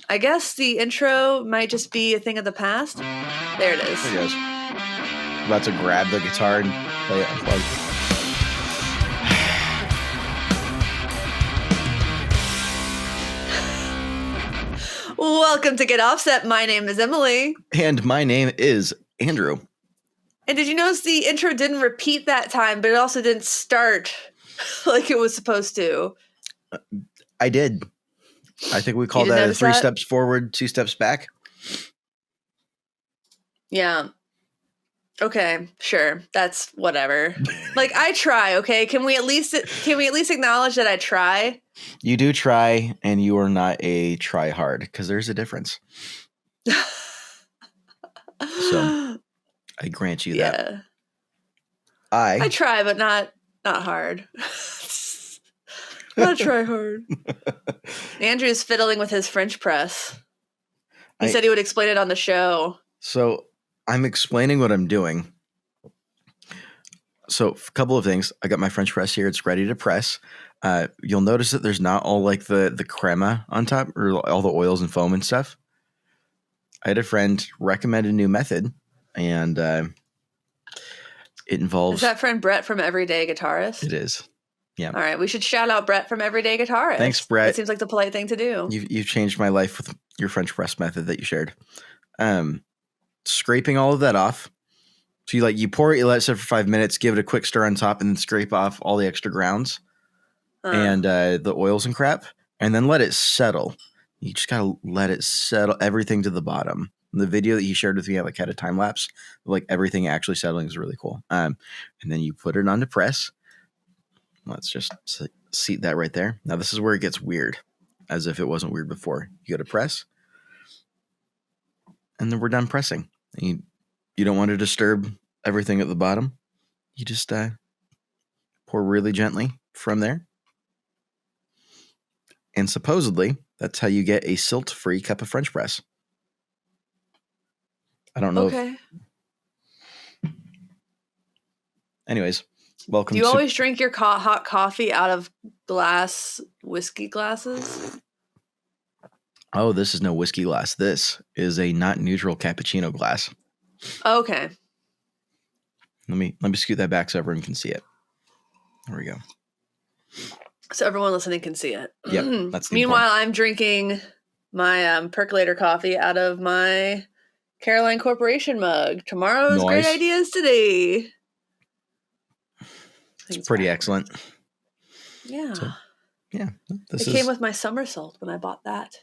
I guess the intro might just be a thing of the past. There it is. There it goes. About to grab the guitar and play it unplugged. Welcome to Get Offset. My name is Emily. And my name is Andrew. And did you notice the intro didn't repeat that time, but it also didn't start like it was supposed to? I did. I think we call that 3 steps forward, 2 steps back. Yeah. Okay, sure. That's whatever. Like, I try, okay? Can we at least acknowledge that I try? You do try, and you are not a try hard, because there's a difference. So I grant you that. I try, but not hard. Not try hard. Andrew's fiddling with his French press. He said he would explain it on the show. So I'm explaining what I'm doing. So a couple of things. I got my French press here. It's ready to press. You'll notice that there's not all like the crema on top or all the oils and foam and stuff. I had a friend recommend a new method, and it involves... Is that friend Brett from Everyday Guitarist? It is. Yeah. All right. We should shout out Brett from Everyday Guitarist. Thanks, Brett. It seems like the polite thing to do. You've changed my life with your French press method that you shared. Scraping all of that off. So you pour it, you let it sit for 5 minutes, give it a quick stir on top, and then scrape off all the extra grounds and the oils and crap, and then let it settle. You just gotta let it settle, everything to the bottom. The video that he shared with me, I had a time lapse of everything actually settling is really cool. And then you put it on to press. Let's just seat that right there. Now this is where it gets weird, as if it wasn't weird before. You go to press, and then we're done pressing. And you don't want to disturb everything at the bottom. You just pour really gently from there. And supposedly, that's how you get a silt-free cup of French press. I don't know. Okay. Anyways, welcome. Do you always drink your hot coffee out of whiskey glasses? Oh, this is no whiskey glass. This is a not neutral cappuccino glass. Okay. Let me scoot that back so everyone can see it. There we go. So everyone listening can see it. Yep. That's the Meanwhile, point. I'm drinking my percolator coffee out of my Caroline Corporation mug. Tomorrow's great ideas today. It's pretty excellent. Yeah. So, yeah. It came with my somersault when I bought that.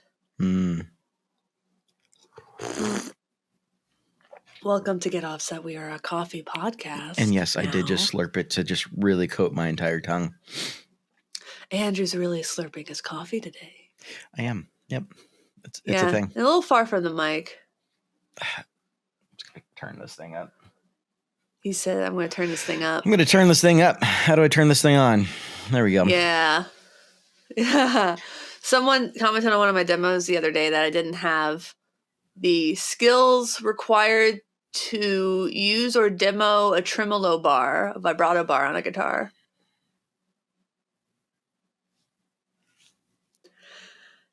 Welcome to Get Offset. We are a coffee podcast. And yes, I did just slurp it to just really coat my entire tongue. Andrew's really slurping his coffee today. I am. Yep. It's a thing. A little far from the mic. I'm just going to turn this thing up. He said, I'm going to turn this thing up. I'm going to turn this thing up. How do I turn this thing on? There we go. Yeah. Someone commented on one of my demos the other day that I didn't have the skills required to use or demo a tremolo bar, a vibrato bar on a guitar.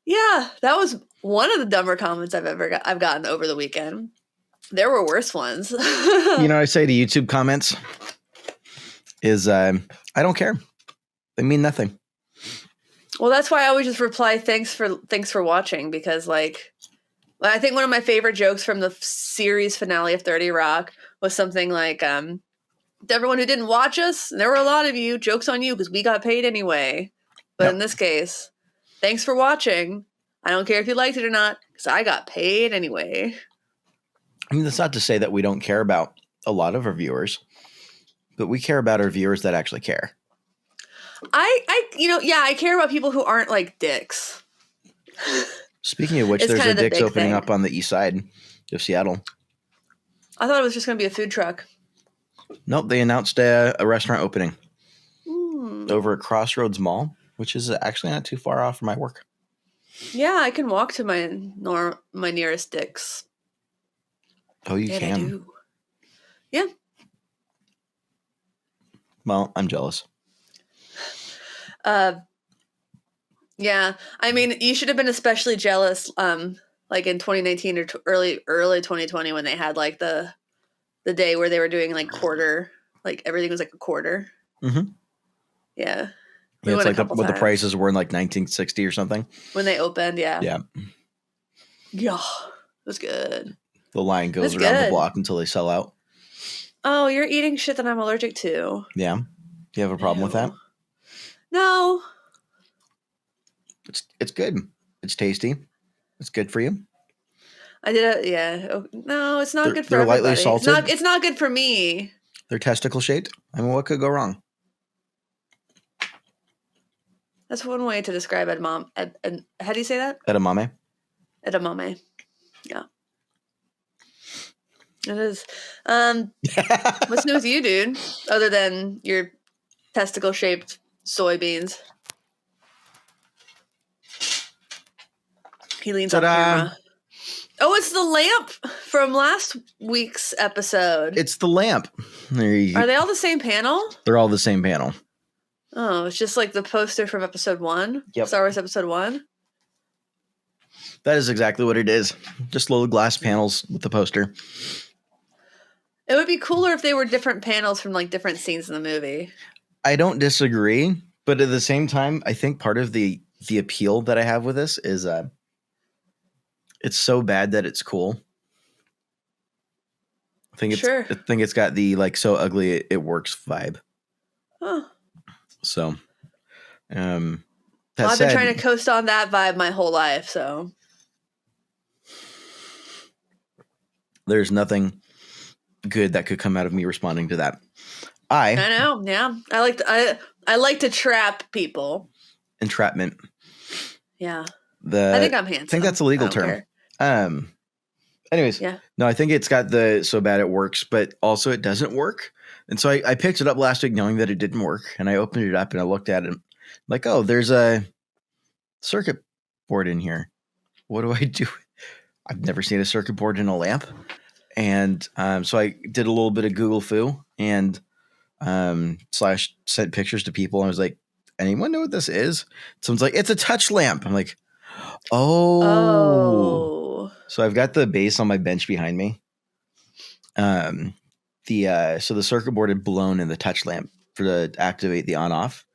Yeah, that was one of the dumber comments I've gotten over the weekend. There were worse ones. I say to YouTube comments is I don't care. They mean nothing. Well, that's why I always just reply thanks for watching, because I think one of my favorite jokes from the series finale of 30 Rock was something like, to everyone who didn't watch us, and there were a lot of you, joke's on you because we got paid anyway. But in this case, thanks for watching. I don't care if you liked it or not, because I got paid anyway. I mean, that's not to say that we don't care about a lot of our viewers, but we care about our viewers that actually care. I care about people who aren't like dicks. Speaking of which, there's a Dick's opening up on the east side of Seattle. I thought it was just going to be a food truck. Nope, they announced a restaurant opening over at Crossroads Mall, which is actually not too far off from my work. Yeah, I can walk to my nearest Dick's. Oh, you can? I do. Yeah. Well, I'm jealous. Yeah. I mean, you should have been especially jealous, like in 2019 or early 2020 when they had like the day where they were doing like quarter, like everything was like a quarter. Mm-hmm. Yeah. We Yeah, it's went a like couple what the times prices were in like 1960 or something. when they opened. Yeah. Yeah. Yeah. It was good. The line goes That's around the good. block until they sell out. Oh, you're eating shit that I'm allergic to. Yeah. Do you have a problem with that? Ew. No. It's good. It's tasty. It's good for you. I did a yeah. Oh, no, it's not good for They're lightly everybody. salted. It's not good for me. They're testicle shaped. I mean, what could go wrong? That's one way to describe edamame. How do you say that? Edamame. Edamame. Yeah. It is. What's new with you, dude? Other than your testicle shaped soybeans. He leans on camera. Oh, it's the lamp from last week's episode. It's the lamp. Are they all the same panel? They're all the same panel. Oh, it's just like the poster from episode 1? Yep. Star Wars episode 1? That is exactly what it is. Just little glass panels with the poster. It would be cooler if they were different panels from like different scenes in the movie. I don't disagree, but at the same time, I think part of the appeal that I have with this is it's so bad that it's cool. I think it's got the like so ugly it works vibe. Huh. So, I've been trying to coast on that vibe my whole life, so there's nothing good that could come out of me responding to that. I know, yeah. I like to trap people. Entrapment. Yeah. I think I'm handsome. I think that's a legal term. Anyways, yeah. No, I think it's got the so bad it works, but also it doesn't work. And so I picked it up last week knowing that it didn't work. And I opened it up and I looked at it like, oh, there's a circuit board in here. What do I do? I've never seen a circuit board in a lamp. And so I did a little bit of Google foo and slash sent pictures to people. And I was like, anyone know what this is? Someone's like, it's a touch lamp. I'm like, oh. So I've got the base on my bench behind me. So the circuit board had blown in the touch lamp to activate the on off.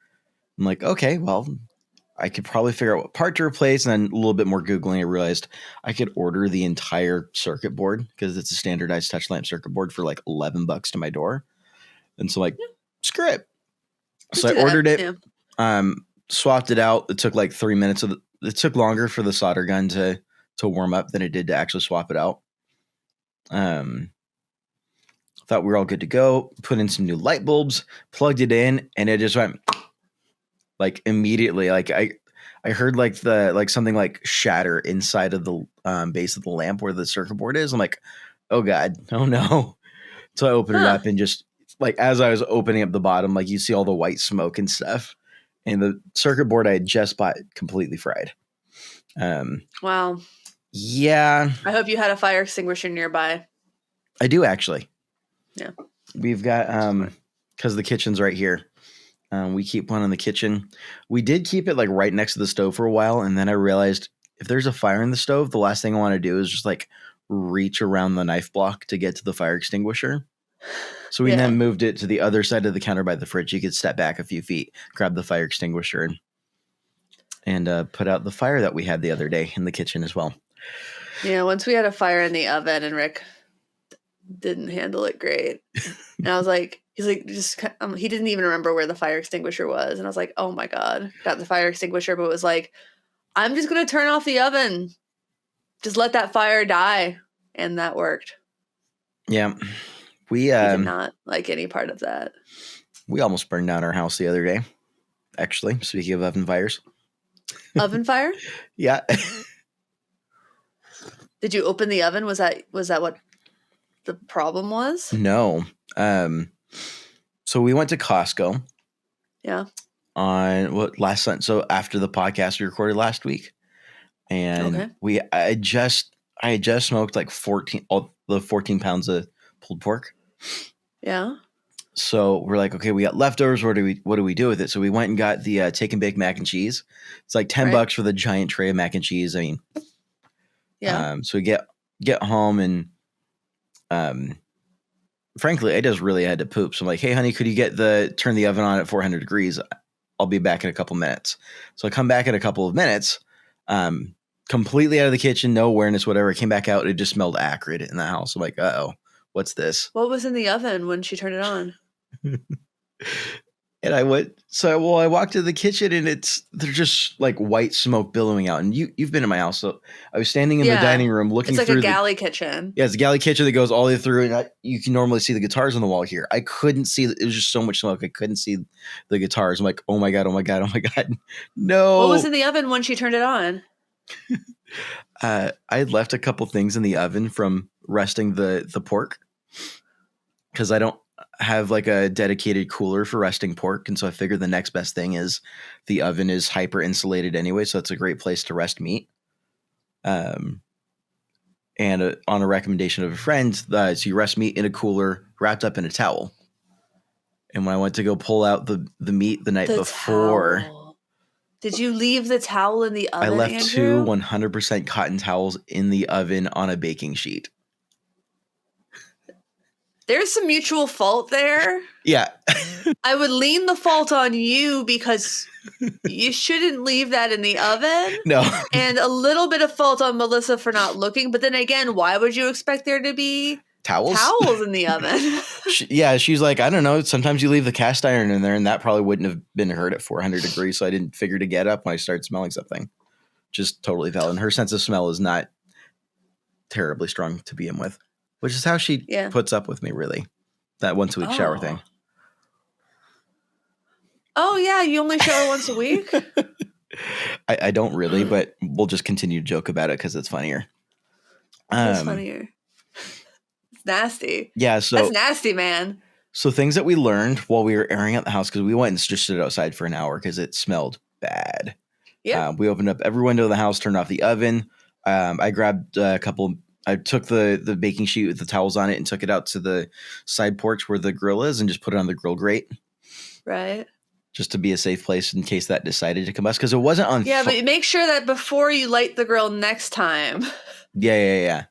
I'm like, okay, well, I could probably figure out what part to replace. And then a little bit more Googling, I realized I could order the entire circuit board because it's a standardized touch lamp circuit board for like $11 to my door. And so like, screw it. So I ordered it, swapped it out. It took like 3 minutes it took longer for the solder gun to warm up than it did to actually swap it out. Thought we were all good to go. Put in some new light bulbs, plugged it in, and it just went like immediately. Like I heard like something like shatter inside of the base of the lamp where the circuit board is. I'm like, oh God, oh no. So I opened it up and just like as I was opening up the bottom, like you see all the white smoke and stuff. And the circuit board I had just bought completely fried. Wow. Yeah. I hope you had a fire extinguisher nearby. I do actually. Yeah. We've got because the kitchen's right here. We keep one in the kitchen. We did keep it like right next to the stove for a while, and then I realized if there's a fire in the stove, the last thing I want to do is just like reach around the knife block to get to the fire extinguisher. So we then moved it to the other side of the counter by the fridge. You could step back a few feet, grab the fire extinguisher, and put out the fire that we had the other day in the kitchen as well. Yeah, once we had a fire in the oven, and Rick didn't handle it great. And I was like, he's like, he didn't even remember where the fire extinguisher was. And I was like, oh my God, got the fire extinguisher, but was like, I'm just going to turn off the oven. Just let that fire die. And that worked. Yeah. We did not like any part of that. We almost burned down our house the other day. Actually, speaking of oven fires. Oven fire? Yeah. Did you open the oven? Was that what the problem was? No. So we went to Costco. Yeah. On last Sunday? So after the podcast we recorded last week, and I had just smoked like 14 pounds of pulled pork. Yeah. So we're like, okay, we got leftovers. What do we do with it? So we went and got the take and bake mac and cheese. It's like $10 for the giant tray of mac and cheese. I mean, Yeah. so we get home and frankly, I just really had to poop. So I'm like, hey, honey, could you turn the oven on at 400 degrees? I'll be back in a couple minutes. So I come back in a couple of minutes, completely out of the kitchen, no awareness, whatever. I came back out. It just smelled acrid in the house. I'm like, uh-oh, what's this? What was in the oven when she turned it on? And I walked to the kitchen and there's just like white smoke billowing out. And you've been in my house. So I was standing in the dining room looking through. It's through like a galley kitchen. Yeah, it's a galley kitchen that goes all the way through. And you can normally see the guitars on the wall here. I couldn't see. It was just so much smoke. I couldn't see the guitars. I'm like, oh my God, oh my God, oh my God. No. What was in the oven when she turned it on? I had left a couple things in the oven from resting the pork because I don't have like a dedicated cooler for resting pork. And so I figured the next best thing is the oven is hyper insulated anyway. So it's a great place to rest meat. And on a recommendation of a friend, so you rest meat in a cooler wrapped up in a towel. And when I went to go pull out the meat the night before, towel. Did you leave the towel in the oven? I left Andrew? 2 100% cotton towels in the oven on a baking sheet. There's some mutual fault there. Yeah. I would lean the fault on you because you shouldn't leave that in the oven. No. And a little bit of fault on Melissa for not looking. But then again, why would you expect there to be towels in the oven? She's like, I don't know. Sometimes you leave the cast iron in there and that probably wouldn't have been hurt at 400 degrees. So I didn't figure to get up when I started smelling something. Just totally valid. And her sense of smell is not terribly strong to begin with. Which is how she puts up with me, really. That once a week shower thing. Oh, yeah. You only shower once a week? I don't really, but we'll just continue to joke about it because it's funnier. It's funnier. It's nasty. Yeah. So that's nasty, man. So things that we learned while we were airing out the house, because we went and just stood outside for an hour because it smelled bad. Yeah. We opened up every window of the house, turned off the oven. I grabbed a couple. I took the baking sheet with the towels on it and took it out to the side porch where the grill is and just put it on the grill grate. Right. Just to be a safe place in case that decided to combust. Because it wasn't on Yeah, but make sure that before you light the grill next time. Yeah.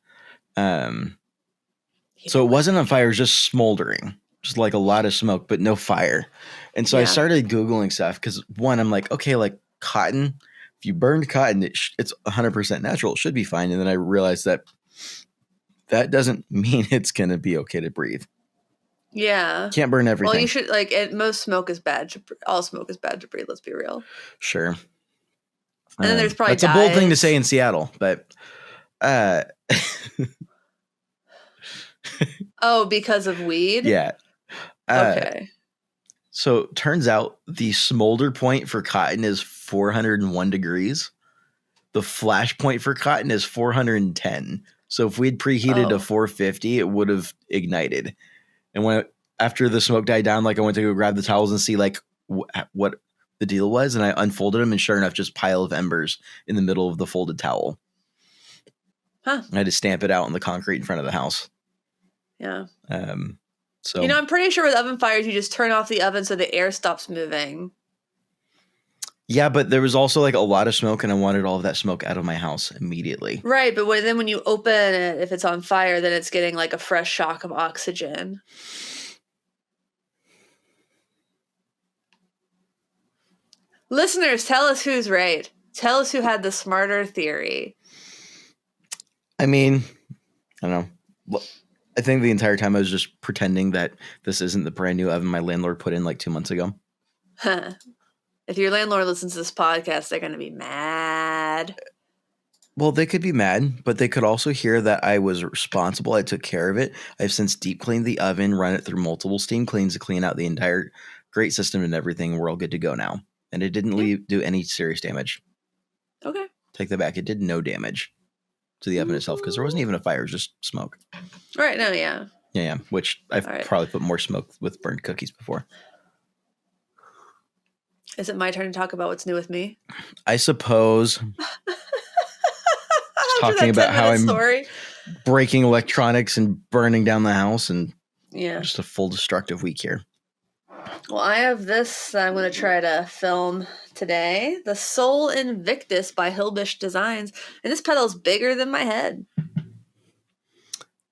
So it wasn't on fire. It was just smoldering. Just like a lot of smoke, but no fire. And so I started Googling stuff because one, I'm like, okay, like cotton. If you burned cotton, it's 100% natural. It should be fine. And then I realized that doesn't mean it's going to be okay to breathe. Yeah. Can't burn everything. Well, you should most smoke is bad. All smoke is bad to breathe. Let's be real. Sure. And then there's probably that's a bold thing to say in Seattle, but oh, because of weed? Yeah. Okay. So turns out the smolder point for cotton is 401 degrees. The flash point for cotton is 410. So if we'd preheated to 450, it would have ignited. And after the smoke died down, like I went to go grab the towels and see like what the deal was, and I unfolded them, and sure enough, just pile of embers in the middle of the folded towel. Huh. I had to stamp it out on the concrete in front of the house. Yeah. So I'm pretty sure with oven fires, you just turn off the oven so the air stops moving. Yeah, but there was also like a lot of smoke, and I wanted all of that smoke out of my house immediately. Right, but then when you open it, if it's on fire, then it's getting like a fresh shock of oxygen. Listeners, tell us who's right. Tell us who had the smarter theory. I mean, I don't know. I think the entire time I was just pretending that this isn't the brand new oven my landlord put in like 2 months ago. Huh. If your landlord listens to this podcast, they're going to be mad. Well, they could be mad, but they could also hear that I was responsible. I took care of it. I've since deep cleaned the oven, run it through multiple steam cleans to clean out the entire grate system and everything. We're all good to go now. And it didn't do any serious damage. Okay. Take that back. It did no damage to the oven itself because there wasn't even a fire. It was just smoke. Right. No, yeah. Yeah. Which I've probably put more smoke with burned cookies before. Is it my turn to talk about what's new with me? I suppose. Talking about how I'm breaking electronics and burning down the house and just a full destructive week here. Well, I have this that I'm going to try to film today. The Soul Invictus by Hillbish Designs. And this pedal's bigger than my head.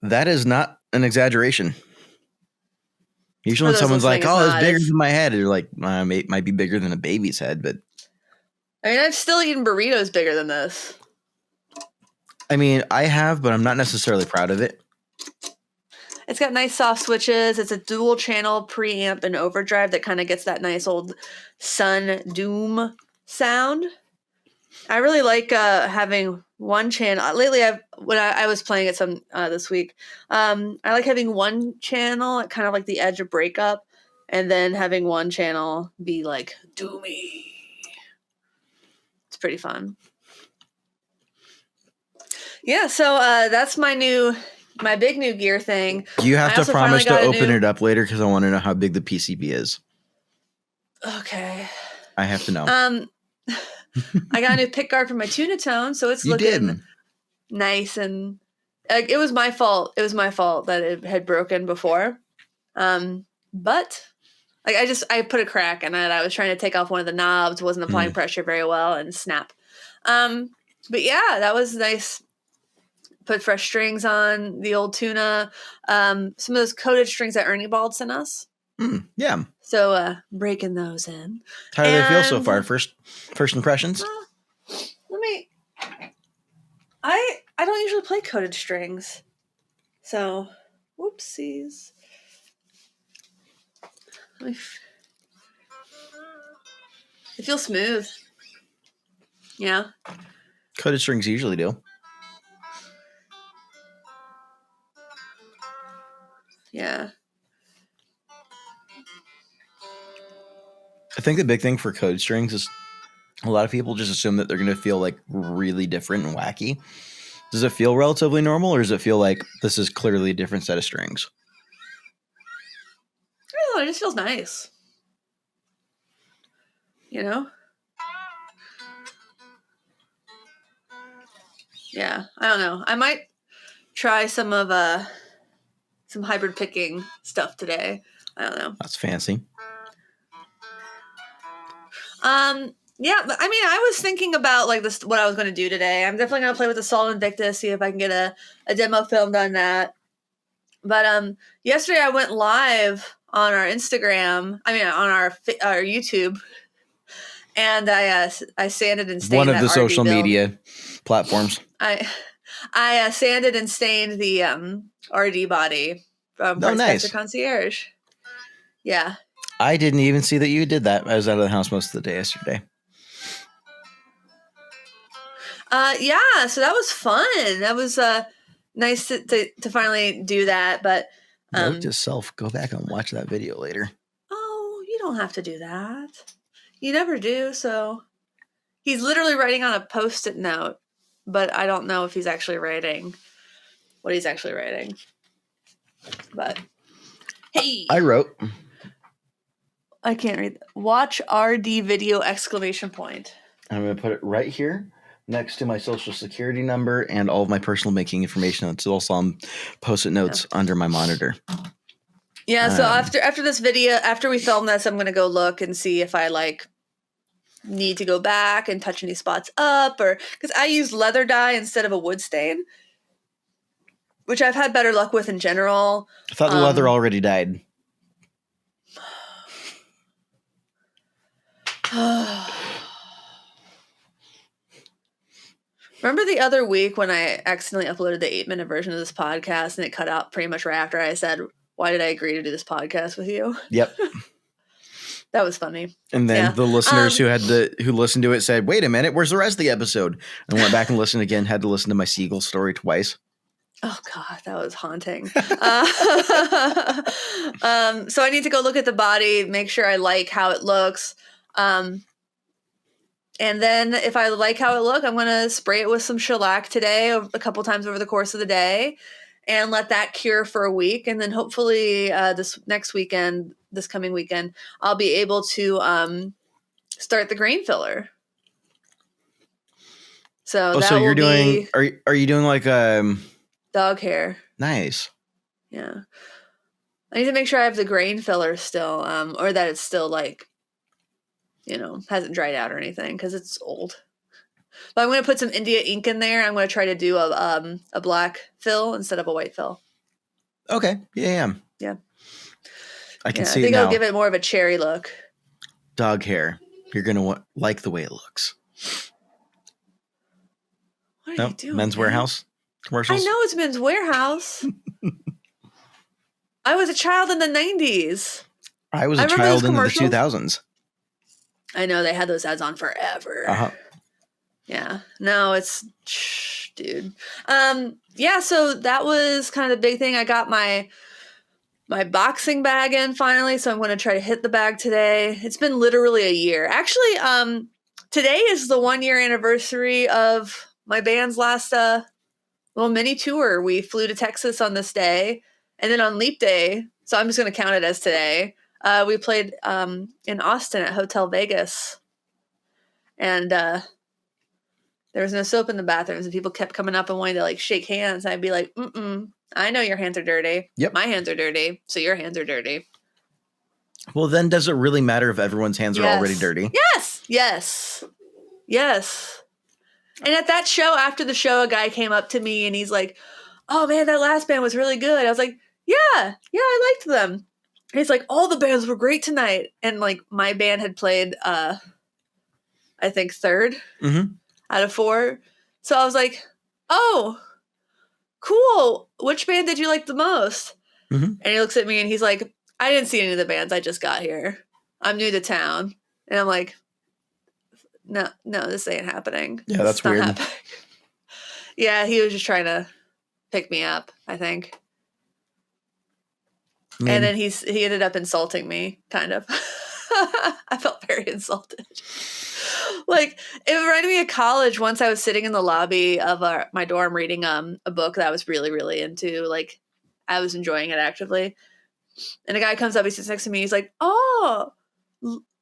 That is not an exaggeration. Usually when someone's like, oh, it's bigger than my head, you're like, it might be bigger than a baby's head, but... I mean, I've still eaten burritos bigger than this. I mean, I have, but I'm not necessarily proud of it. It's got nice soft switches. It's a dual channel preamp and overdrive that kind of gets that nice old Sun Doom sound. I really like having one channel. Lately, when I was playing it some this week, I like having one channel at kind of like the edge of breakup, and then having one channel be like doomy. It's pretty fun. Yeah, so that's my big new gear thing. You have to promise to open it up later because I want to know how big the PCB is. Okay. I have to know. I got a new pickguard for my tuna tone, so it's looking nice, and it was my fault. It was my fault that it had broken before. But like I put a crack in it. I was trying to take off one of the knobs, wasn't applying pressure very well, and snap. But yeah, that was nice. Put fresh strings on the old tuna. Some of those coated strings that Ernie Bald sent us. Yeah. So breaking those in. How do they feel so far? First impressions? I don't usually play coated strings. So, whoopsies. It feels smooth. Yeah. Coated strings usually do. Yeah. I think the big thing for coated strings is a lot of people just assume that they're going to feel like really different and wacky. Does it feel relatively normal, or does it feel like this is clearly a different set of strings? I don't know, it just feels nice. You know? Yeah, I don't know. I might try some hybrid picking stuff today. I don't know. That's fancy. Yeah, but I mean, I was thinking about like this, what I was going to do today. I'm definitely going to play with the Soul Invictus, see if I can get a demo filmed on that. But yesterday I went live on our Instagram. I mean, on our YouTube, and I sanded and stained one of that the RD social build. media platforms. I sanded and stained the RD body from nice. Concierge. Yeah. I didn't even see that you did that. I was out of the house most of the day yesterday. Yeah, so that was fun. That was nice to finally do that. But note to self, go back and watch that video later. Oh, you don't have to do that. You never do. So he's literally writing on a Post-it note, but I don't know if he's actually writing what he's actually writing. But hey, I wrote. I can't read. Watch RD video ! I'm going to put it right here next to my social security number and all of my personal banking information. It's also on Post-it notes under my monitor. Yeah, so after this video, after we film this, I'm going to go look and see if I need to go back and touch any spots up, or because I use leather dye instead of a wood stain, which I've had better luck with in general. I thought the leather already died. Remember the other week when I accidentally uploaded the 8-minute version of this podcast and it cut out pretty much right after I said, why did I agree to do this podcast with you? Yep. That was funny. And then the listeners who listened to it said, wait a minute, where's the rest of the episode? And went back and listened again, had to listen to my seagull story twice. Oh God, that was haunting. So I need to go look at the body, make sure I like how it looks. And then if I like how it looks, I'm going to spray it with some shellac today, a couple times over the course of the day, and let that cure for a week. And then hopefully this coming weekend, I'll be able to start the grain filler. So you're doing, are you doing like dog hair? Nice. Yeah. I need to make sure I have the grain filler still, or that it's still like, hasn't dried out or anything because it's old. But I'm going to put some India ink in there. I'm going to try to do a black fill instead of a white fill. Okay. Yeah. I can see I it think now. I'll give it more of a cherry look. Dog hair. You're going to like the way it looks. What are you doing? Men's Warehouse commercials. I know it's Men's Warehouse. I was a child in the 90s. I was a child in the 2000s. I know they had those ads on forever. Uh-huh. Yeah. No, it's dude. So that was kind of the big thing. I got my boxing bag in finally, so I'm going to try to hit the bag today. It's been literally a year. Actually, today is the 1-year anniversary of my band's last mini tour. We flew to Texas on this day, and then on Leap Day, so I'm just going to count it as today, we played in Austin at Hotel Vegas. And there was no soap in the bathrooms, and people kept coming up and wanting to like shake hands. And I'd be like, I know your hands are dirty. Yep. My hands are dirty, so your hands are dirty. Well, then does it really matter if everyone's hands are already dirty? Yes. And at that show, after the show, a guy came up to me and he's like, "Oh man, that last band was really good." I was like, yeah, I liked them. And he's like, "All the bands were great tonight." And like my band had played, I think third out of 4. So I was like, "Oh, cool. Which band did you like the most?" And he looks at me and he's like, "I didn't see any of the bands. I just got here. I'm new to town." And I'm like, no, this ain't happening. Yeah, that's weird. Happening. Yeah, he was just trying to pick me up, I think. And then he ended up insulting me, kind of. I felt very insulted. Like, it reminded me of college. Once I was sitting in the lobby of my dorm reading a book that I was really, really into. Like, I was enjoying it actively. And a guy comes up, he sits next to me, he's like, "Oh,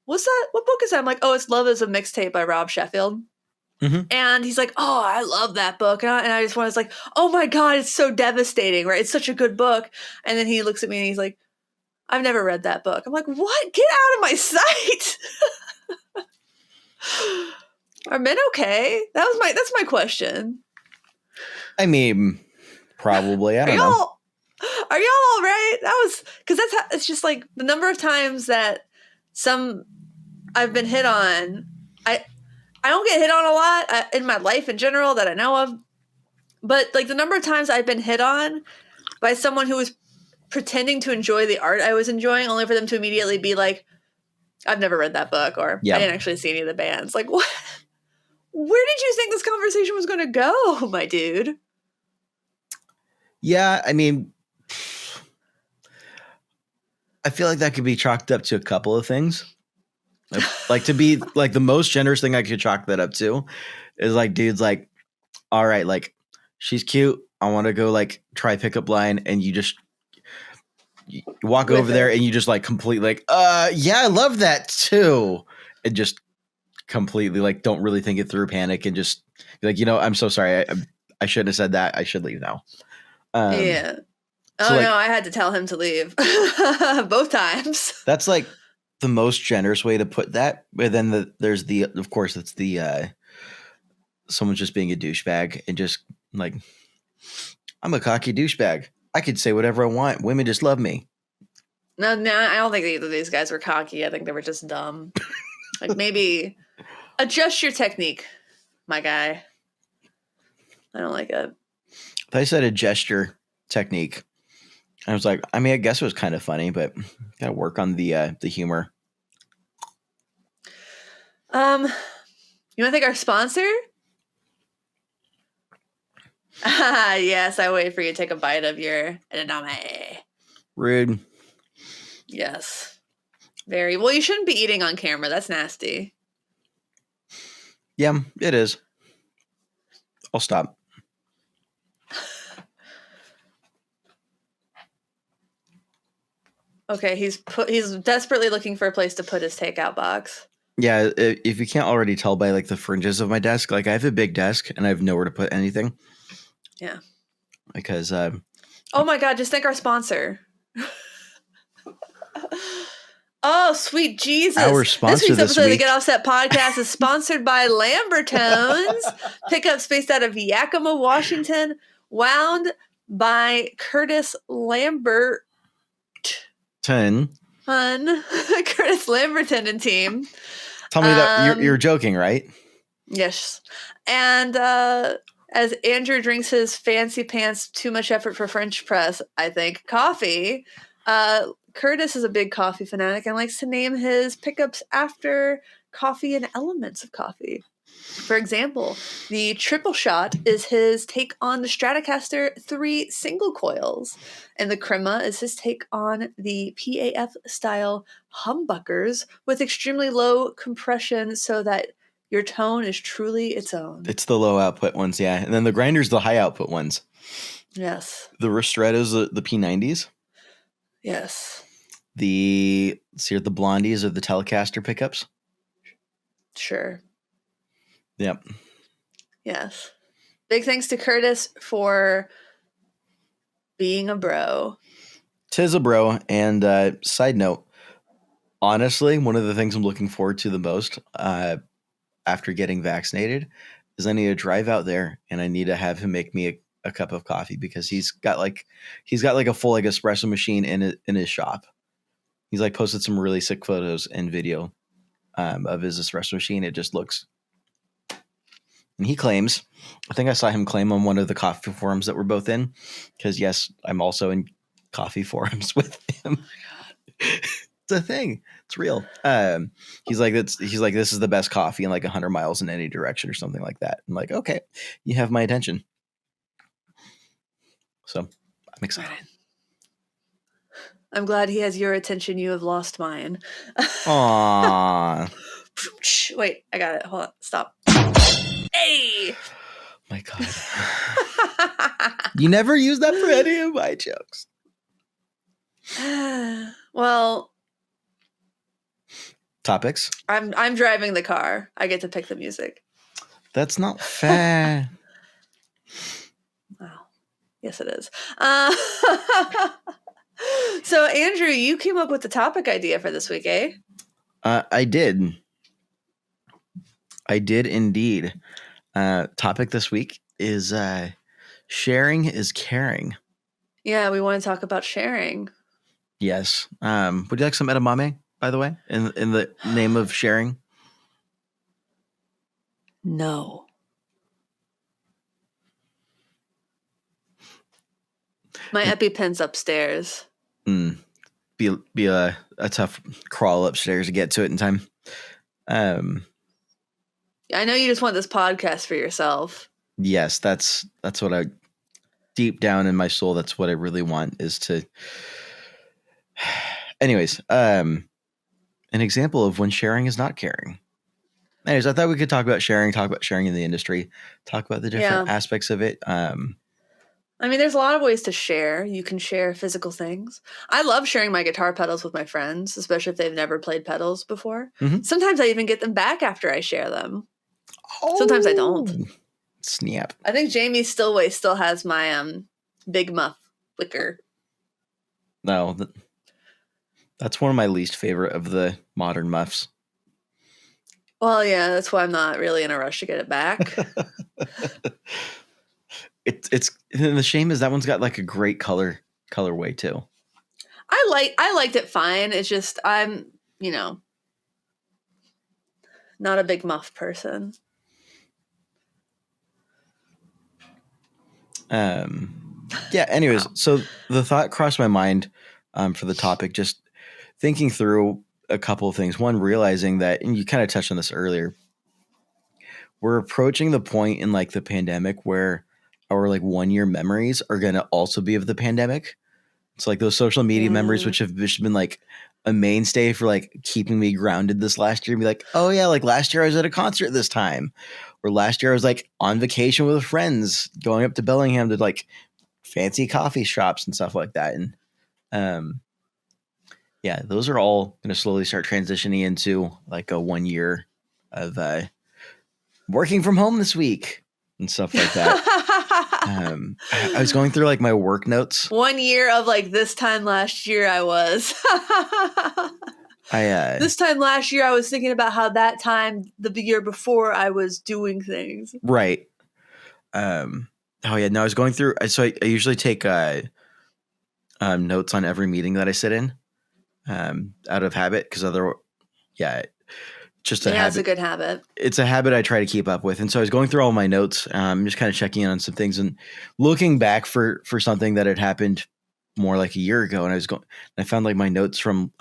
what's that? What book is that?" I'm like, "Oh, it's Love is a Mixtape by Rob Sheffield." And he's like, "Oh, I love that book." And I just was like, "Oh my God, it's so devastating, right? It's such a good book." And then he looks at me and he's like, "I've never read that book." I'm like, "What? Get out of my sight." Are men okay? That's my question. I mean, probably. I don't know. Are y'all all right? That was because it's just like the number of times that I've been hit on. I don't get hit on a lot in my life in general that I know of, but like the number of times I've been hit on by someone who was pretending to enjoy the art I was enjoying, only for them to immediately be like, "I've never read that book," or "I didn't actually see any of the bands." Like, what? Where did you think this conversation was going to go, my dude? Yeah, I mean, I feel like that could be chalked up to a couple of things. Like, to be like the most generous thing I could chalk that up to is like, dude's like, "All right, like, she's cute. I want to go like try pickup line," and you just walk over there and you just like completely like, yeah, I love that too, and just completely like don't really think it through, panic, and just be like, "I'm so sorry. I shouldn't have said that. I should leave now." Yeah. So no, I had to tell him to leave both times. That's like the most generous way to put that. But then there's of course, it's the someone just being a douchebag and just like, "I'm a cocky douchebag. I could say whatever I want. Women just love me." No, I don't think either of these guys were cocky. I think they were just dumb. Like, maybe adjust your technique, my guy. I don't like it. I said a gesture technique. I was like, I mean, I guess it was kind of funny, but gotta work on the humor. You want to thank our sponsor? Yes, I wait for you to take a bite of your edamame. Rude. Yes. Very. Well, you shouldn't be eating on camera. That's nasty. Yeah, it is. I'll stop. Okay, he's desperately looking for a place to put his takeout box. Yeah, if you can't already tell by like the fringes of my desk, like I have a big desk and I have nowhere to put anything. Yeah. Because oh my God, just thank our sponsor. Oh, sweet Jesus. Our This sponsor week's this episode of the week. Get Offset podcast is sponsored by Lambertones. Pickups based out of Yakima, Washington. Wound by Curtis Lambert. 10. Curtis Lamberton and team. Tell me that you're joking, right? Yes. And as Andrew drinks his fancy pants, too much effort for French press, I think, coffee, Curtis is a big coffee fanatic and likes to name his pickups after coffee and elements of coffee. For example, the triple shot is his take on the Stratocaster 3 single coils, and the crema is his take on the PAF style humbuckers with extremely low compression so that your tone is truly its own. It's the low output ones, yeah. And then the grinders, the high output ones. Yes. The Ristrettos, the P90s. Yes. The Blondies are the Telecaster pickups. Sure. Yep. Yes. Big thanks to Curtis for being a bro. Tis a bro. And side note, honestly, one of the things I'm looking forward to the most after getting vaccinated is I need to drive out there and I need to have him make me a cup of coffee because he's got like a full like espresso machine in his shop. He's like posted some really sick photos and video of his espresso machine. It just looks. And he claims, I think I saw him claim on one of the coffee forums that we're both in, because yes, I'm also in coffee forums with him. Oh my God. It's a thing. It's real. He's like, this is the best coffee in like 100 miles in any direction or something like that. I'm like, okay, you have my attention. So I'm excited. I'm glad he has your attention. You have lost mine. Aww. Wait, I got it. Hold on. Stop. Hey! My God. You never use that for any of my jokes. Well, topics. I'm driving the car. I get to pick the music. That's not fair. Oh, yes, it is. So, Andrew, you came up with the topic idea for this week, eh? I did. I did indeed. Topic this week is sharing is caring. Yeah, we want to talk about sharing. Yes. Would you like some edamame, by the way, in the name of sharing? No. My EpiPen's upstairs. Be a tough crawl upstairs to get to it in time. I know you just want this podcast for yourself. Yes, that's what I deep down in my soul. That's what I really want is to. Anyways, an example of when sharing is not caring. Anyways, I thought we could talk about sharing in the industry, talk about the different aspects of it. I mean, there's a lot of ways to share. You can share physical things. I love sharing my guitar pedals with my friends, especially if they've never played pedals before. Mm-hmm. Sometimes I even get them back after I share them. Oh, sometimes I don't. Snap. I think Jamie Stillway still has my Big Muff liquor. No, that's one of my least favorite of the modern muffs. Well, yeah, that's why I'm not really in a rush to get it back. It's and the shame is that one's got like a great colorway too. I liked it fine. It's just I'm, not a Big Muff person. Yeah, anyways, so the thought crossed my mind for the topic, just thinking through a couple of things. One, realizing that, and you kind of touched on this earlier, we're approaching the point in like the pandemic where our like 1 year memories are going to also be of the pandemic. It's like those social media memories, which have just been like a mainstay for like keeping me grounded this last year and be like, oh yeah, like last year I was at a concert this time, or last year I was like on vacation with friends going up to Bellingham to like fancy coffee shops and stuff like that. And yeah, those are all going to slowly start transitioning into like a 1 year of working from home this week and stuff like that. I was going through like my work notes. 1 year of like this time last year I was. This time last year, I was thinking about how that time the year before I was doing things. Right. Oh yeah. No, I was going through. So I usually take notes on every meeting that I sit in, out of habit, because just a habit. It's a good habit. It's a habit I try to keep up with. And so I was going through all my notes, just kind of checking in on some things and looking back for something that had happened more like a year ago. And I found like my notes from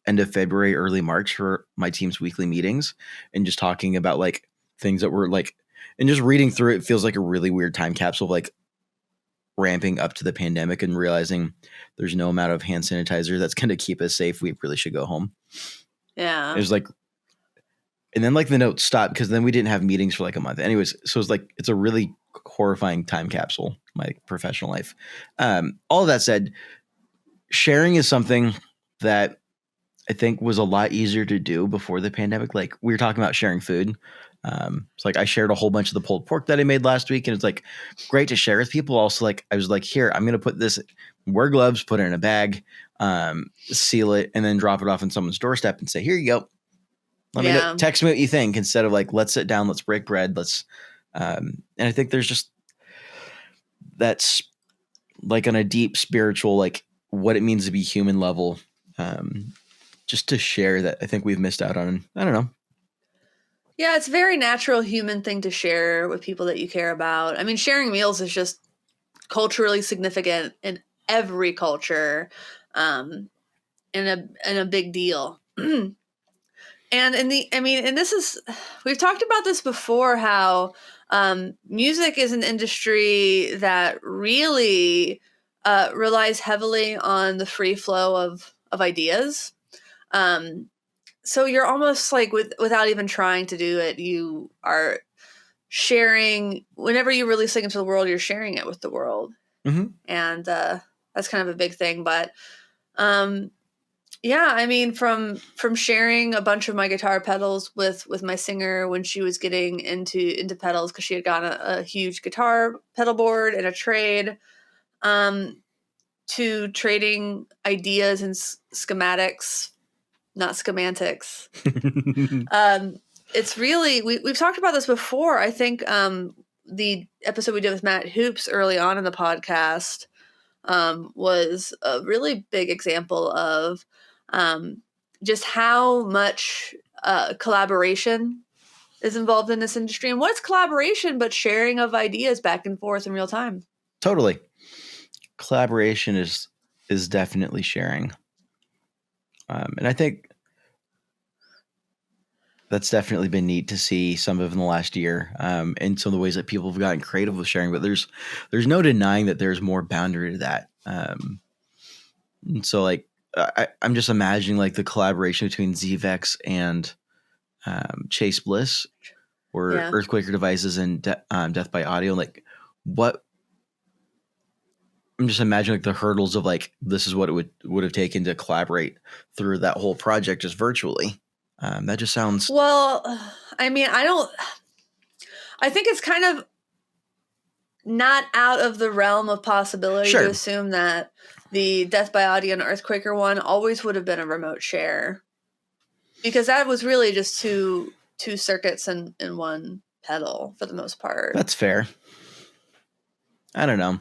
end of February, early March for my team's weekly meetings, and just talking about like things that were like, and just reading through it feels like a really weird time capsule of like ramping up to the pandemic and realizing there's no amount of hand sanitizer that's going to keep us safe. We really should go home. Yeah. It was like, and then like the notes stopped because then we didn't have meetings for like a month. Anyways, so it's like, it's a really horrifying time capsule, my professional life. All of that said, sharing is something that I think was a lot easier to do before the pandemic. Like we were talking about sharing food. It's like I shared a whole bunch of the pulled pork that I made last week, and it's like great to share with people. Also, like I was like, here, I'm going to put this, wear gloves, put it in a bag, seal it, and then drop it off on someone's doorstep and say, here you go. Let me know, text me what you think, instead of like, let's sit down, let's break bread. And I think there's just, that's like on a deep spiritual, like what it means to be human level, just to share that I think we've missed out on. I don't know. Yeah, it's a very natural human thing to share with people that you care about. I mean, sharing meals is just culturally significant in every culture, and a big deal. And this is, we've talked about this before, how music is an industry that really relies heavily on the free flow of ideas. So you're almost like, without even trying to do it, you are sharing, whenever you release something into the world, you're sharing it with the world. Mm-hmm. And that's kind of a big thing. But yeah, I mean, from sharing a bunch of my guitar pedals with my singer when she was getting into pedals, because she had gotten a huge guitar pedal board and a trade, to trading ideas and schematics, not schemantics. It's really, we've talked about this before. I think the episode we did with Matt Hoops early on in the podcast was a really big example of just how much collaboration is involved in this industry. And what's collaboration but sharing of ideas back and forth in real time? Totally. Collaboration is definitely sharing. And I think that's definitely been neat to see some of in the last year, and some of the ways that people have gotten creative with sharing. But there's no denying that there's more boundary to that. And so like I'm just imagining like the collaboration between ZVEX and Chase Bliss, or Earthquaker Devices and Death by Audio. Like what I'm just imagining like the hurdles of like, this is what it would have taken to collaborate through that whole project just virtually. That just sounds... Well, I mean, I think it's kind of not out of the realm of possibility to assume that the Death by Audio and Earthquaker one always would have been a remote share, because that was really just two circuits in one pedal for the most part. That's fair. I don't know.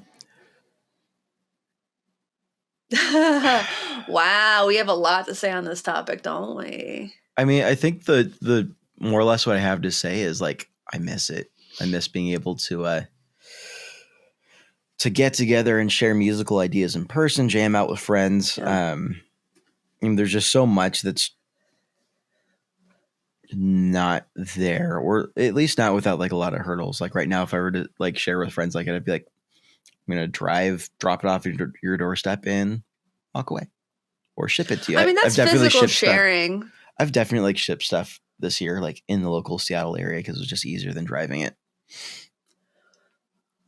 Wow, we have a lot to say on this topic, don't we? I mean, I think the more or less what I have to say is like, I miss it. I miss being able to get together and share musical ideas in person, jam out with friends. Yeah. I mean, there's just so much that's not there, or at least not without like a lot of hurdles. Like right now, if I were to like share with friends, like I'd be like, I'm going to drive, drop it off your doorstep and walk away, or ship it to you. I mean, that's physical sharing. Stuff. I've definitely like shipped stuff this year, like in the local Seattle area, because it was just easier than driving it.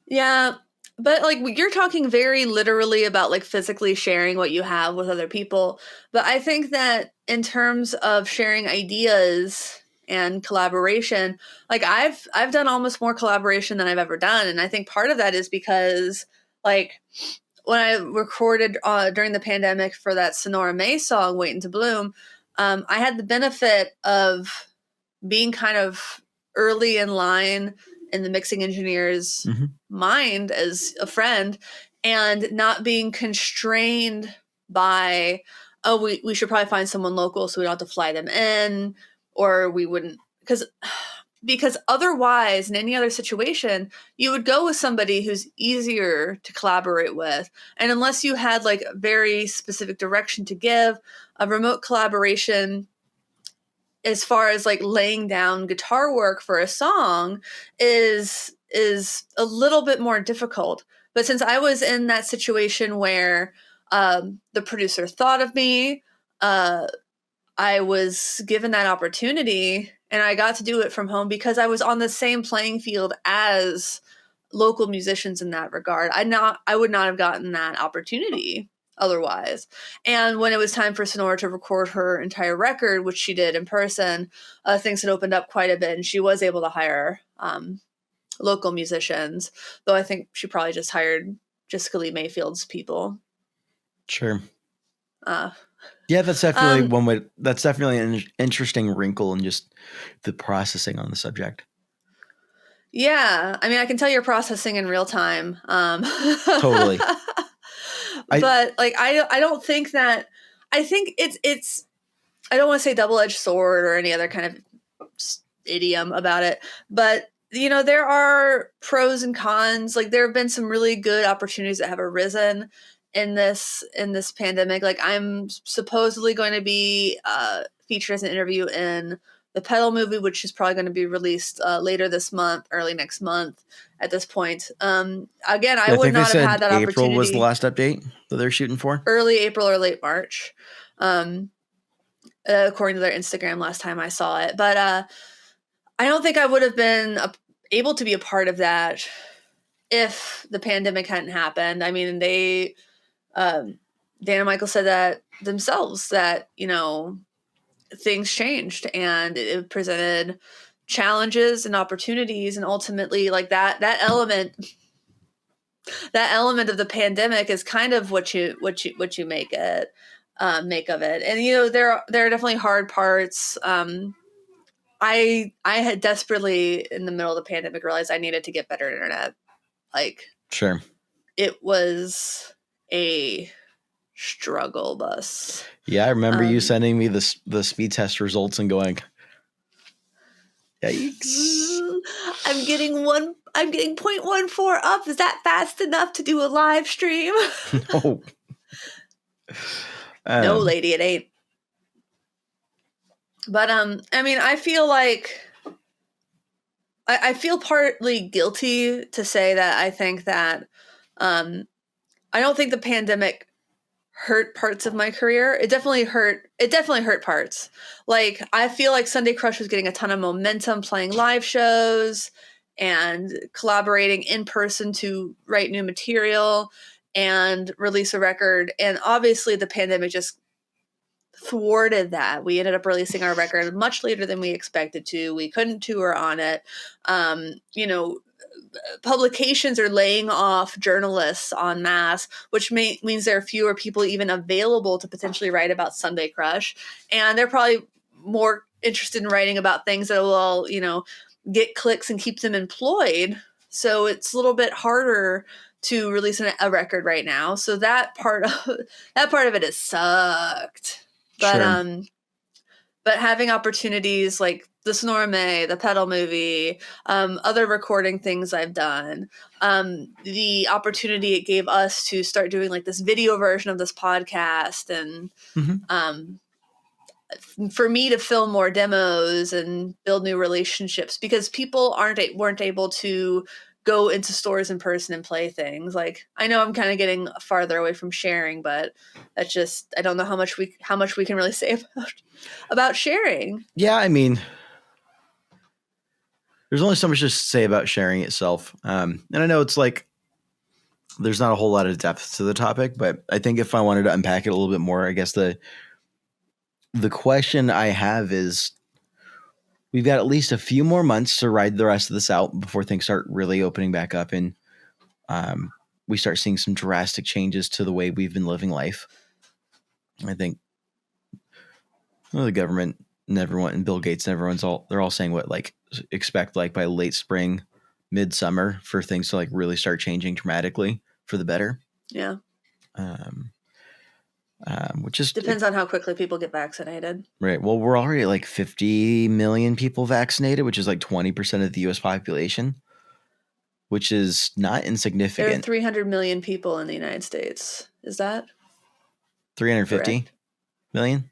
Yeah. But like, you're talking very literally about like physically sharing what you have with other people. But I think that in terms of sharing ideas and collaboration, like I've done almost more collaboration than I've ever done. And I think part of that is because like when I recorded during the pandemic for that Sonora May song, Waiting to Bloom, I had the benefit of being kind of early in line in the mixing engineer's mind as a friend, and not being constrained by, oh, we should probably find someone local so we don't have to fly them in, or we wouldn't, because otherwise, in any other situation, you would go with somebody who's easier to collaborate with. And unless you had like a very specific direction to give, a remote collaboration, as far as like laying down guitar work for a song, is a little bit more difficult. But since I was in that situation where the producer thought of me, I was given that opportunity, and I got to do it from home because I was on the same playing field as local musicians in that regard. I would not have gotten that opportunity otherwise. And when it was time for Sonora to record her entire record, which she did in person, things had opened up quite a bit, and she was able to hire local musicians, though I think she probably just hired Jessica Lee Mayfield's people. Sure. Yeah, that's definitely one way. That's definitely an interesting wrinkle in just the processing on the subject. Yeah, I mean, I can tell you're processing in real time. Totally. But like, I don't think that. I think it's. I don't want to say double-edged sword or any other kind of idiom about it, but there are pros and cons. Like, there have been some really good opportunities that have arisen in this pandemic. Like, I'm supposedly going to be featured as an interview in the Pedal movie, which is probably going to be released later this month, early next month at this point. Again, I would not have had that opportunity. April was the last update that they're shooting for? Early April or late March, according to their Instagram last time I saw it. But I don't think I would have been able to be a part of that if the pandemic hadn't happened. I mean, Dan and Michael said that themselves, that, things changed and it presented challenges and opportunities, and ultimately, like that element of the pandemic is kind of what you make of it. And there are definitely hard parts. I had desperately, in the middle of the pandemic, realized I needed to get better internet. Like, sure, it was a struggle bus. Yeah, I remember you sending me the speed test results and going, yikes. I'm getting 0.14 up. Is that fast enough to do a live stream? No. No, lady, it ain't. But I mean, I feel like I feel partly guilty to say that I think that I don't think the pandemic hurt parts of my career. It definitely hurt parts. Like, I feel like Sunday Crush was getting a ton of momentum playing live shows and collaborating in person to write new material and release a record. And obviously the pandemic just thwarted that. We ended up releasing our record much later than we expected to. We couldn't tour on it. Publications are laying off journalists en masse, which means there are fewer people even available to potentially write about Sunday Crush. And they're probably more interested in writing about things that will, get clicks and keep them employed. So it's a little bit harder to release a record right now. So that part of it has sucked. But Sure. But having opportunities like the Sonora May, the Pedal movie, other recording things I've done, the opportunity it gave us to start doing like this video version of this podcast, and for me to film more demos and build new relationships, because people weren't able to go into stores in person and play things. Like, I know I'm kind of getting farther away from sharing, but that's just, I don't know how much we can really say about sharing. Yeah, I mean, there's only so much to say about sharing itself. And I know it's like, there's not a whole lot of depth to the topic, but I think if I wanted to unpack it a little bit more, I guess the question I have is, we've got at least a few more months to ride the rest of this out before things start really opening back up, and we start seeing some drastic changes to the way we've been living life. I think Well, the government and everyone, and Bill Gates and they're all saying what, like, expect like by late spring, midsummer for things to like really start changing dramatically for the better. Yeah. Um, which is Depends on how quickly people get vaccinated. right. Well, we're already at like 50 million people vaccinated, which is like 20% of the U.S. population, which is not There are insignificant. 300 million people in the United States. Is that 350 correct? million?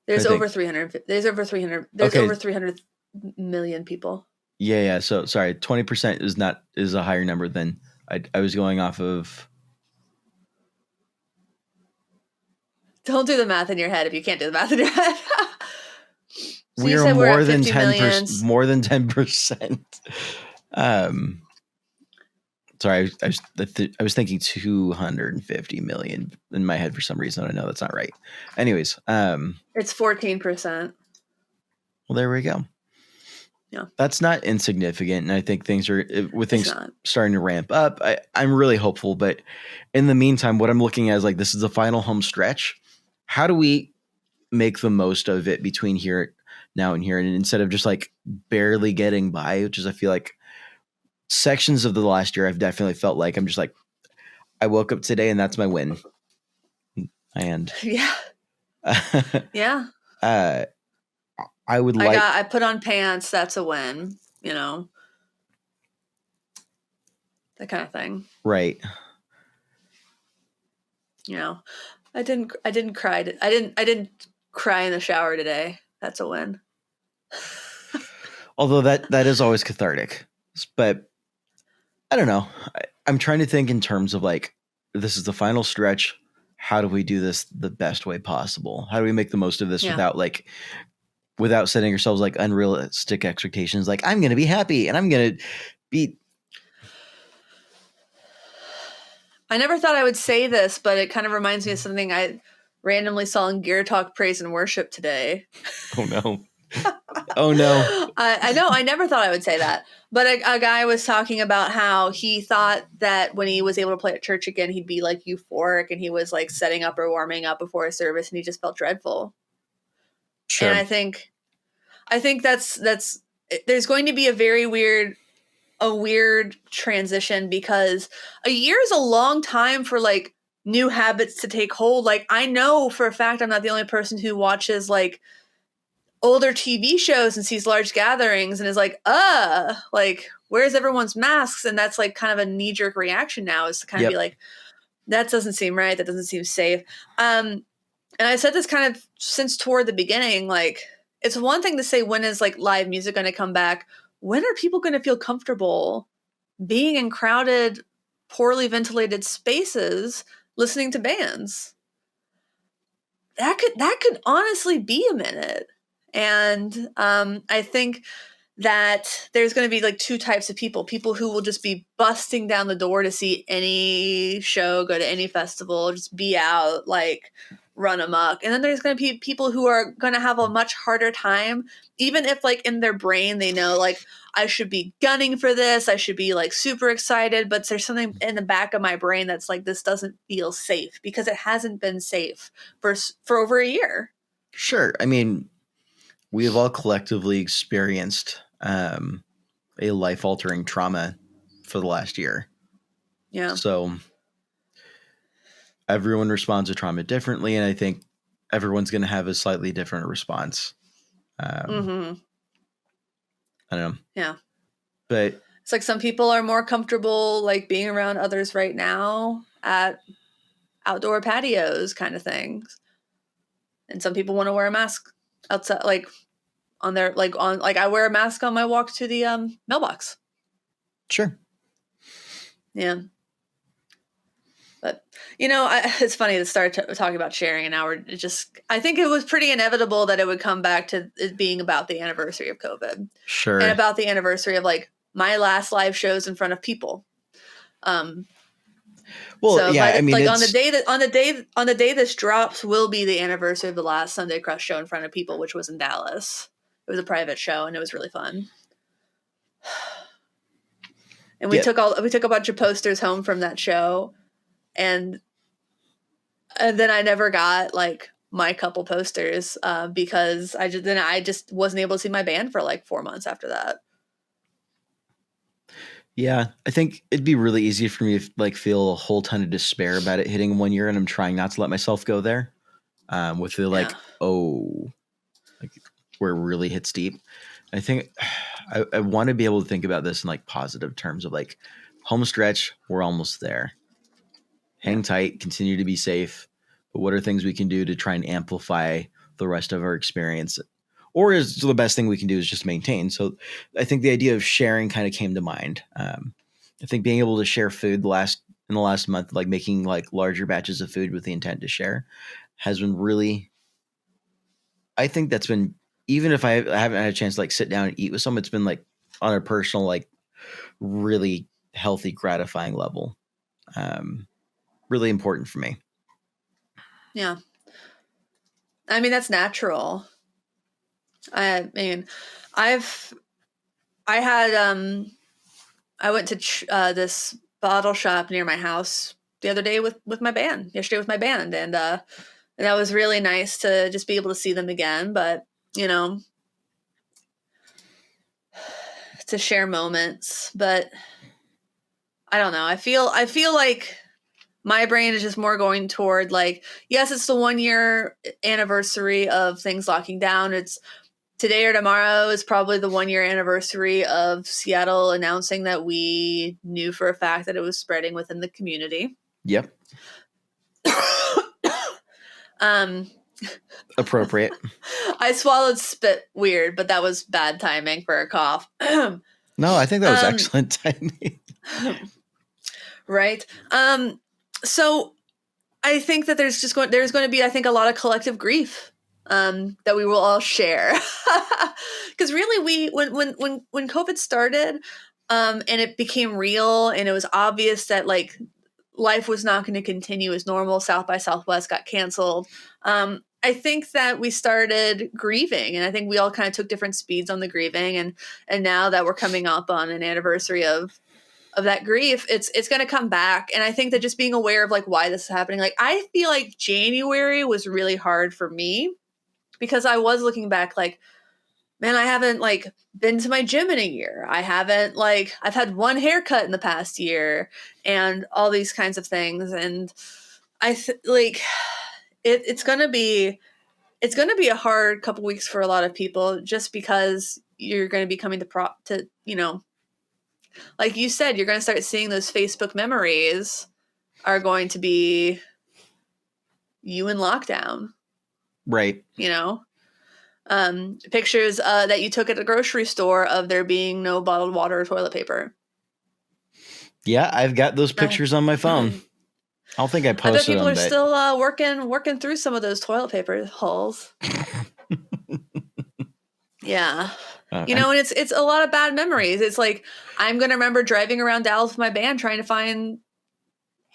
There's I over think. 300. There's over 300. There's Okay. over 300 million people. Yeah. So sorry, 20% is a higher number than I was going off of. Don't do the math in your head if you can't do the math in your head. So We you are said we're more at than 50 million. 10%. More than 10%. Sorry, I was thinking 250 million in my head for some reason. I know that's not right. Anyways, It's 14%. well, there we go. Yeah. That's not insignificant, and I think things are with It's things not. starting to ramp up. I'm really hopeful, but in the meantime, what I'm looking at is like this is the final home stretch. How do we make the most of it between here now and here, and instead of just like barely getting by, which is I feel like sections of the last year I've definitely felt like I'm just like I woke up today and that's my win, and Yeah. Yeah. I would like I put on pants. That's a win. You know, that kind of thing. right. You know, I didn't cry. I didn't cry in the shower today. That's a win. Although that is always cathartic, but I don't know. I'm trying to think in terms of like this is the final stretch. How do we do this the best way possible? How do we make the most of this Yeah. without setting ourselves like unrealistic expectations? Like I'm going to be happy and I'm going to be. I never thought I would say this, but it kind of reminds me of something I randomly saw in Gear Talk Praise and Worship today. Oh no. Oh no. I know. I never thought I would say that. But a guy was talking about how he thought that when he was able to play at church again, he'd be like euphoric and he was like setting up or warming up before a service and he just felt dreadful. Sure. And I think that's there's going to be a very weird transition because a year is a long time for like new habits to take hold. Like I know for a fact I'm not the only person who watches like older TV shows and sees large gatherings and is like, like where's everyone's masks? And that's like kind of a knee-jerk reaction now is to kind of be like, that doesn't seem right. That doesn't seem safe. And I said this kind of since toward the beginning, like it's one thing to say when is like live music going to come back? When are people going to feel comfortable being in crowded, poorly ventilated spaces listening to bands? That could honestly be a minute. And I think that there's going to be like two types of people who will just be busting down the door to see any show, go to any festival, just be out, like run amok. And then there's going to be people who are going to have a much harder time, even if like in their brain they know like I should be gunning for this, I should be like super excited, but there's something in the back of my brain that's like this doesn't feel safe because it hasn't been safe for over a year. Sure. I mean, we have all collectively experienced a life-altering trauma for the last year. Yeah. So everyone responds to trauma differently, and I think everyone's going to have a slightly different response. I don't know. Yeah. But it's like some people are more comfortable like being around others right now at outdoor patios kind of things. And some people want to wear a mask outside, like on their, like on, like I wear a mask on my walk to the mailbox. Sure. Yeah. But, you know, it's funny to start talking about sharing an hour. I think it was pretty inevitable that it would come back to it being about the anniversary of COVID. Sure. And about the anniversary of like my last live shows in front of people. Well, so yeah, I mean, like on the day this drops will be the anniversary of the last Sunday Crush show in front of people, which was in Dallas. It was a private show and it was really fun. And we took a bunch of posters home from that show, and then I never got like my couple posters because I just wasn't able to see my band for like 4 months after that. Yeah, I think it'd be really easy for me to like feel a whole ton of despair about it hitting 1 year, and I'm trying not to let myself go there. With the like, like where it really hits deep. I think I want to be able to think about this in like positive terms of like home stretch. We're almost there. Hang tight, continue to be safe. But what are things we can do to try and amplify the rest of our experience? Or is the best thing we can do is just maintain. So I think the idea of sharing kind of came to mind. I think being able to share food in the last month, like making like larger batches of food with the intent to share, has been really. I think that's been, even if I haven't had a chance to like sit down and eat with someone, it's been like on a personal, like really healthy, gratifying level. Really important for me. Yeah. I mean, that's natural. I mean, I went to this bottle shop near my house the other day with my band, yesterday with my band. And that was really nice to just be able to see them again. But, you know, to share moments, but I don't know. I feel like my brain is just more going toward like, yes, it's the 1 year anniversary of things locking down. It's today or tomorrow is probably the 1 year anniversary of Seattle announcing that we knew for a fact that it was spreading within the community. Yep. Appropriate. I swallowed spit weird, but that was bad timing for a cough. No, I think that was excellent timing. Right. So I think that there's going to be, I think, a lot of collective grief that we will all share. Because really, when COVID started and it became real and it was obvious that like life was not going to continue as normal, South by Southwest got canceled. I think that we started grieving, and I think we all kind of took different speeds on the grieving. And now that we're coming up on an anniversary of that grief, it's going to come back. And I think that just being aware of like why this is happening, like I feel like January was really hard for me because I was looking back like, man, I haven't like been to my gym in a year. I haven't like, I've had one haircut in the past year and all these kinds of things. And like it's going to be a hard couple weeks for a lot of people just because you're going to be coming to, you know, like you said, you're going to start seeing those Facebook memories are going to be you in lockdown. Right. You know, pictures that you took at the grocery store of there being no bottled water or toilet paper. Yeah, I've got those pictures on my phone. I don't think I posted them. I bet people are still working through some of those toilet paper hulls. Yeah. You know, and it's a lot of bad memories. It's like, I'm going to remember driving around Dallas with my band trying to find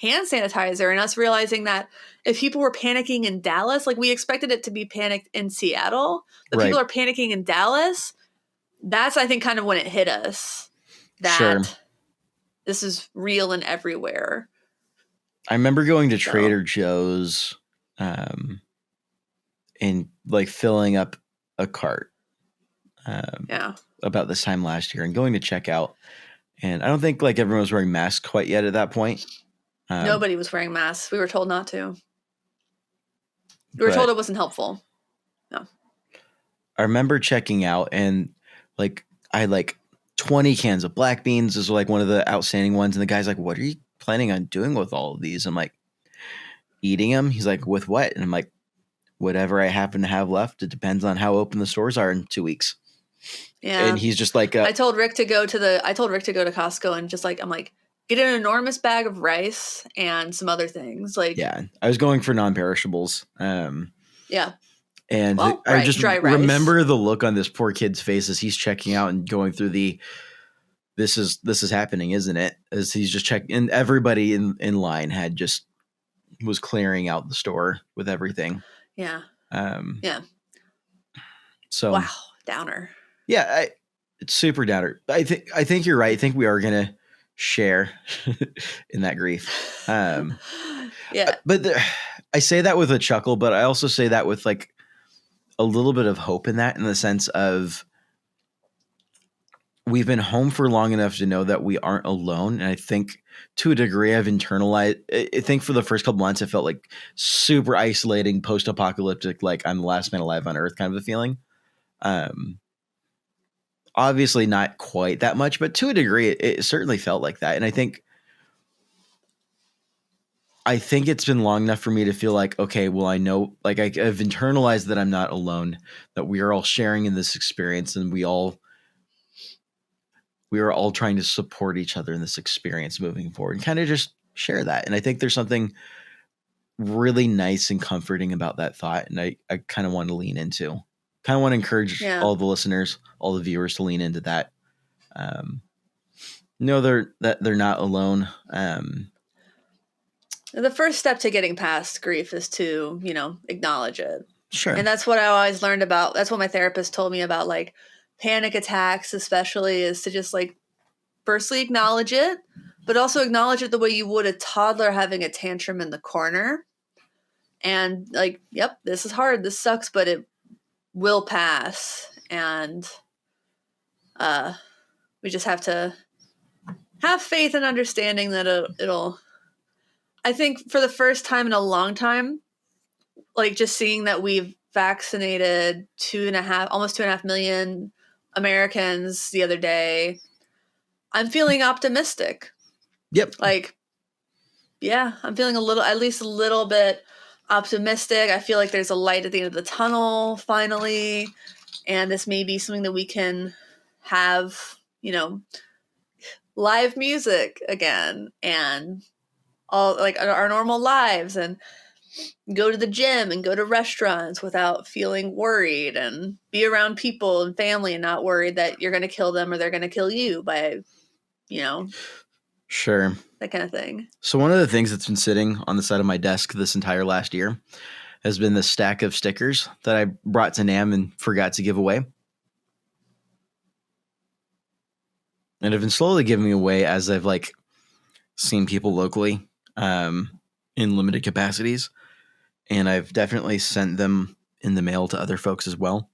hand sanitizer and us realizing that if people were panicking in Dallas, like we expected it to be panicked in Seattle, but people are panicking in Dallas. That's, I think, kind of when it hit us that this is real and everywhere. I remember going to Trader Joe's and like filling up a cart. About this time last year and going to check out. And I don't think like everyone was wearing masks quite yet at that point. Nobody was wearing masks. We were told not to. We were told it wasn't helpful. No. I remember checking out and like I had like 20 cans of black beans. This was like one of the outstanding ones. And the guy's like, what are you planning on doing with all of these? I'm like, eating them. He's like, with what? And I'm like, whatever I happen to have left. It depends on how open the stores are in 2 weeks. Yeah. And he's just like, I told Rick to go to Costco and just like, I'm like, get an enormous bag of rice and some other things. Like, yeah, I was going for non-perishables. Yeah. And I just remember the look on this poor kid's face as he's checking out and going through this is happening, isn't it? As he's just checking, and everybody in line was clearing out the store with everything. Yeah. Yeah. So wow, downer. Yeah, it's super downer. I think you're right. I think we are gonna share in that grief. Yeah, but I say that with a chuckle, but I also say that with like a little bit of hope in that, in the sense of we've been home for long enough to know that we aren't alone. And I think to a degree I've internalized, I think for the first couple months, it felt like super isolating, post-apocalyptic, like I'm the last man alive on earth kind of a feeling. Obviously not quite that much, but to a degree it certainly felt like that. And I think it's been long enough for me to feel like, okay, well, I know, like I've internalized that I'm not alone, that we are all sharing in this experience, and we are all trying to support each other in this experience moving forward, and kind of just share that. And I think there's something really nice and comforting about that thought. And I kind of want to lean into, kind of want to encourage all the listeners, all the viewers to lean into that. Know that they're not alone. The first step to getting past grief is to, acknowledge it. Sure. And that's what I always learned about. That's what my therapist told me about, like, panic attacks, especially, is to just, like, firstly acknowledge it, but also acknowledge it the way you would a toddler having a tantrum in the corner. And, like, yep, this is hard. This sucks, but it will pass. And we just have to have faith and understanding that it'll, I think for the first time in a long time, like just seeing that we've vaccinated almost 2.5 million Americans the other day, I'm feeling optimistic. Yep. Like, yeah, I'm feeling at least a little bit optimistic. I feel like there's a light at the end of the tunnel finally. And this may be something that we can have, live music again, and all like our normal lives, and go to the gym and go to restaurants without feeling worried, and be around people and family and not worried that you're going to kill them or they're going to kill you by, sure, that kind of thing. So one of the things that's been sitting on the side of my desk this entire last year has been the stack of stickers that I brought to NAM and forgot to give away. And I've been slowly giving away as I've like seen people locally in limited capacities. And I've definitely sent them in the mail to other folks as well.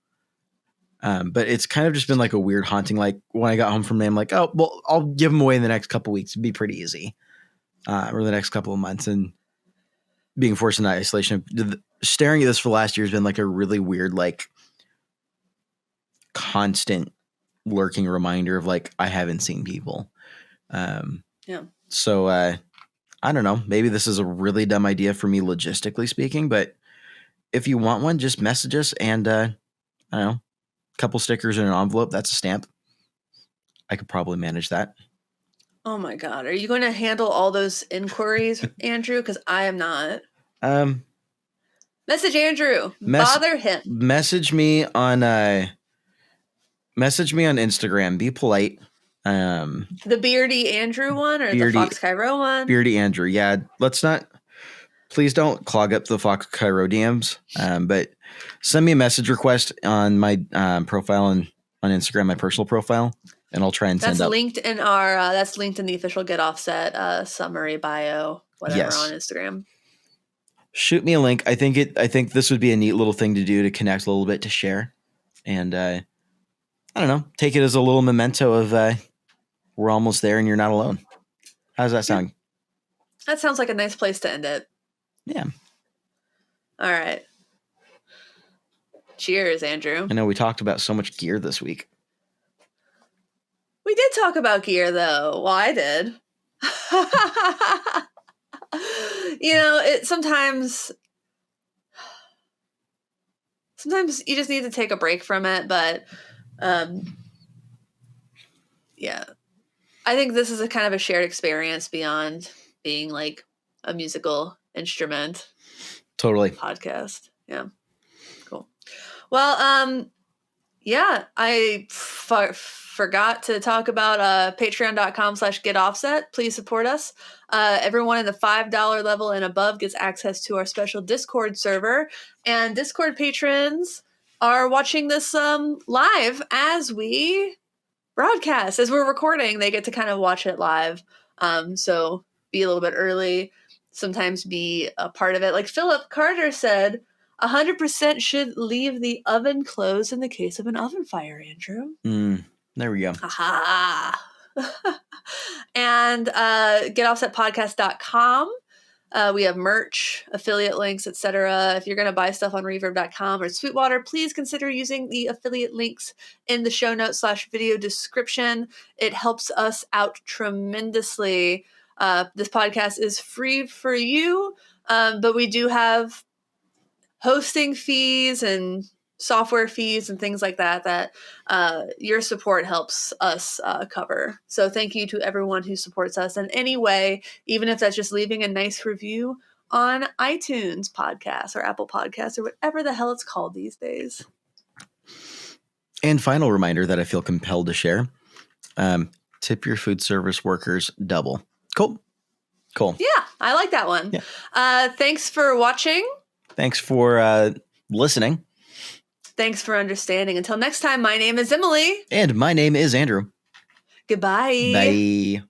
But it's kind of just been like a weird haunting. Like when I got home from NAM, like, oh, well, I'll give them away in the next couple of weeks. It'd be pretty easy. Or the next couple of months. And being forced into isolation, staring at this for last year has been like a really weird, like constant lurking reminder of like, I haven't seen people. Yeah. So I don't know, maybe this is a really dumb idea for me logistically speaking, but if you want one, just message us, and I don't know, a couple stickers in an envelope. That's a stamp. I could probably manage that. Oh my God. Are you going to handle all those inquiries, Andrew? Because I am not. Message Andrew. Bother him. Message me on Instagram. Be polite. The Beardy Andrew one, or the Fox Cairo one? Beardy Andrew. Yeah. Please don't clog up the Fox Cairo DMs. But send me a message request on my profile on Instagram, my personal profile, and I'll try and send up. That's linked in the official Get Offset summary bio, whatever, on Instagram. Shoot me a link. I think this would be a neat little thing to do, to connect a little bit, to share. And I don't know, take it as a little memento of we're almost there and you're not alone. How does that sound? Yeah. That sounds like a nice place to end it. Yeah. All right. Cheers, Andrew. I know we talked about so much gear this week. We did talk about gear, though. Well, I did. Sometimes you just need to take a break from it, but yeah, I think this is a kind of a shared experience beyond being like a musical instrument. Totally. Podcast. Yeah. Cool. Well, yeah, I forgot to talk about patreon.com/getoffset. Please support us. Everyone in the $5 level and above gets access to our special Discord server, and Discord patrons are watching this live as we broadcast. As we're recording, they get to kind of watch it live. So be a little bit early. sometimes be a part of it. Like Philip Carter said, 100% should leave the oven closed in the case of an oven fire, Andrew. There we go. Aha. And getoffsetpodcast.com. We have merch, affiliate links, etc. If you're going to buy stuff on reverb.com or Sweetwater, please consider using the affiliate links in the show notes / video description. It helps us out tremendously. This podcast is free for you, but we do have hosting fees and software fees and things like that your support helps us cover. So thank you to everyone who supports us in any way, even if that's just leaving a nice review on iTunes Podcasts or Apple Podcasts or whatever the hell it's called these days. And final reminder that I feel compelled to share. Tip your food service workers double. Cool. Yeah, I like that one. Yeah. Thanks for watching. Thanks for listening. Thanks for understanding. Until next time, my name is Emily. And my name is Andrew. Goodbye. Bye.